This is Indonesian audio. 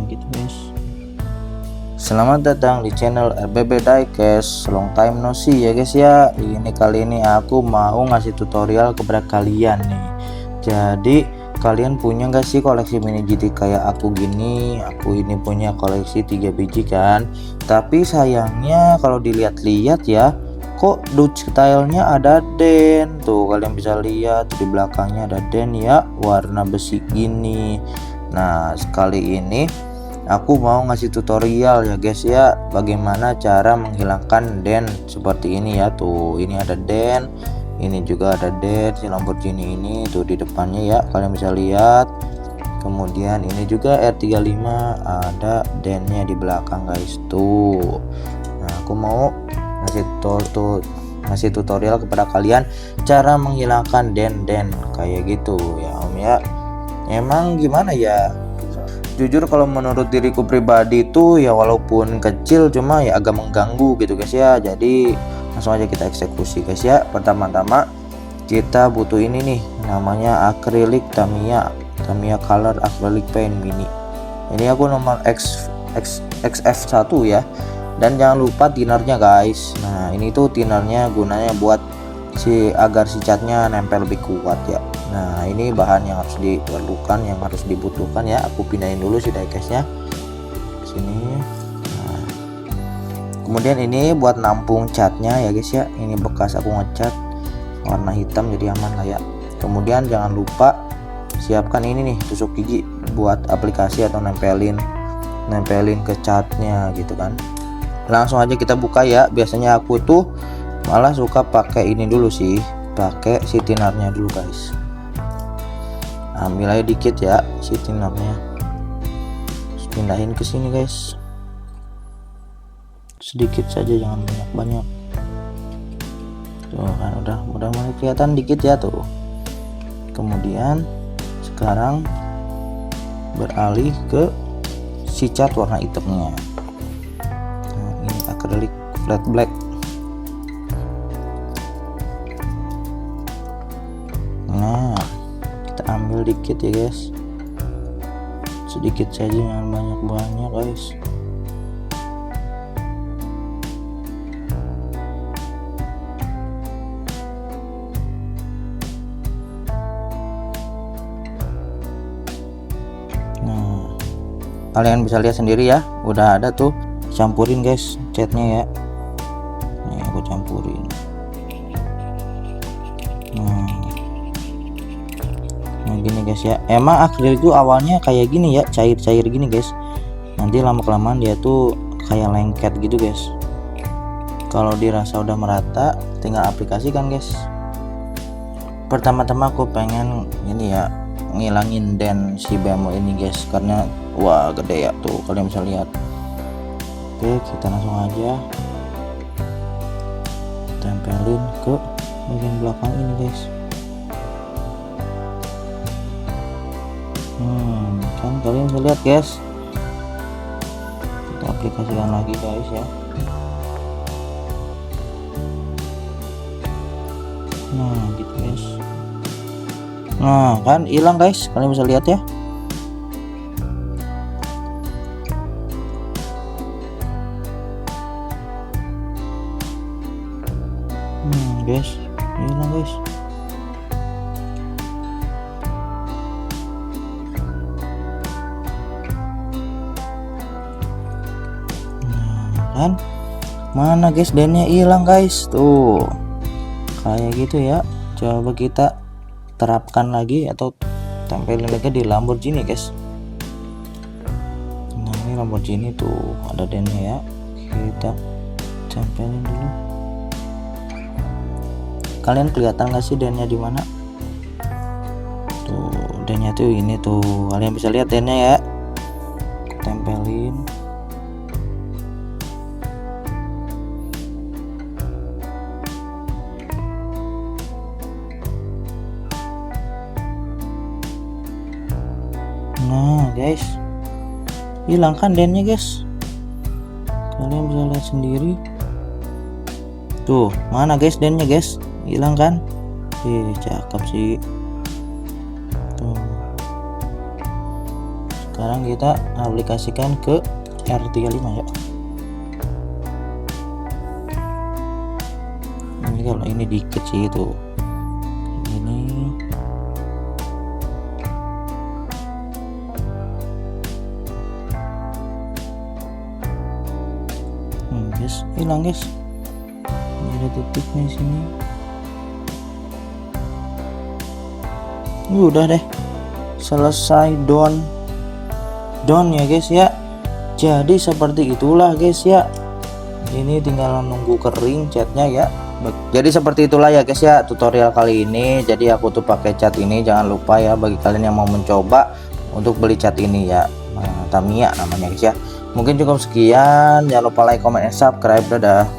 gitu guys. Selamat datang di channel RBB Diecast. Long time no see ya guys ya. Kali ini aku mau ngasih tutorial kepada kalian nih. Jadi kalian punya nggak sih koleksi mini GT kayak aku gini? Aku ini punya koleksi 3 biji kan. Tapi sayangnya kalau dilihat-lihat ya, kok Dutch stylenya ada den tuh, kalian bisa lihat di belakangnya ada den ya, warna besi gini. Nah sekali ini aku mau ngasih tutorial ya guys ya, bagaimana cara menghilangkan den seperti ini ya. Tuh ini ada den, ini juga ada den si Lamborghini ini tuh di depannya ya, kalian bisa lihat. Kemudian ini juga R35 ada dennya di belakang guys tuh. Nah aku mau ngasih tutorial kepada kalian cara menghilangkan den kayak gitu ya om ya. Emang gimana ya, jujur kalau menurut diriku pribadi tuh ya walaupun kecil cuma ya agak mengganggu gitu guys ya. Jadi langsung aja kita eksekusi guys ya. Pertama-tama kita butuh ini nih, namanya akrilik Tamiya color acrylic paint mini. Ini aku nomor XF1 ya. Dan jangan lupa tinernya guys. Nah ini tuh tinernya gunanya buat agar si catnya nempel lebih kuat ya. Nah ini bahan yang harus diperlukan, yang harus dibutuhkan ya. Aku pindahin dulu si diecastnya sini. Nah, kemudian ini buat nampung catnya ya guys ya. Ini bekas aku ngecat warna hitam jadi aman lah ya. Kemudian jangan lupa siapkan ini nih, tusuk gigi buat aplikasi atau nempelin ke catnya gitu kan. Langsung aja kita buka ya. Biasanya aku tuh malah suka pakai ini dulu sih, pakai si tinernya dulu guys. Ambil aja dikit ya si tinernya, terus pindahin ke sini guys, sedikit saja jangan banyak-banyak. Tuh kan udah mulai kelihatan dikit ya tuh. Kemudian sekarang beralih ke si cat warna hitamnya. Acrylic flat black. Nah kita ambil dikit ya guys, sedikit saja jangan banyak-banyak guys. Nah kalian bisa lihat sendiri ya, udah ada tuh. Campurin guys catnya ya, nih aku campurin. Nah gini guys ya, emang akrilik itu awalnya kayak gini ya, cair-cair gini guys. Nanti lama kelamaan dia tuh kayak lengket gitu guys. Kalau dirasa udah merata tinggal aplikasikan guys. Pertama-tama aku pengen ini ya, ngilangin den si bemo ini guys, karena wah gede ya tuh, kalian bisa lihat. Oke kita langsung aja tempelin ke bagian belakang ini guys. Kan kalian bisa lihat guys. Kita aplikasikan lagi guys ya. Nah gitu guys. Nah kan hilang guys, kalian bisa lihat ya. Guys hilang guys. Nah kan mana guys, dennya hilang guys tuh kayak gitu ya. Coba kita terapkan lagi atau tempelin lagi di Lamborghini guys. Nah ini Lamborghini tuh ada dennya ya, kita tempelin dulu. Kalian kelihatan gak sih dennya di mana? Tuh dennya tuh ini tuh, kalian bisa lihat dennya ya. Tempelin. Nah guys, hilang kan dennya guys, kalian bisa lihat sendiri tuh. Mana guys dennya guys, hilang kan. Cakep sih tuh. Sekarang kita aplikasikan ke R35 ya. Ini kalau ini dikit sih itu. Ini guys, hilang guys. Ini ada titiknya di sini. Udah deh, selesai down ya guys ya. Jadi seperti itulah guys ya. Ini tinggal nunggu kering catnya ya. Jadi seperti itulah ya guys ya tutorial kali ini. Jadi aku tuh pakai cat ini, jangan lupa ya bagi kalian yang mau mencoba untuk beli cat ini ya. Tamiya namanya guys ya. Mungkin cukup sekian, jangan lupa like, comment, and subscribe. Dadah.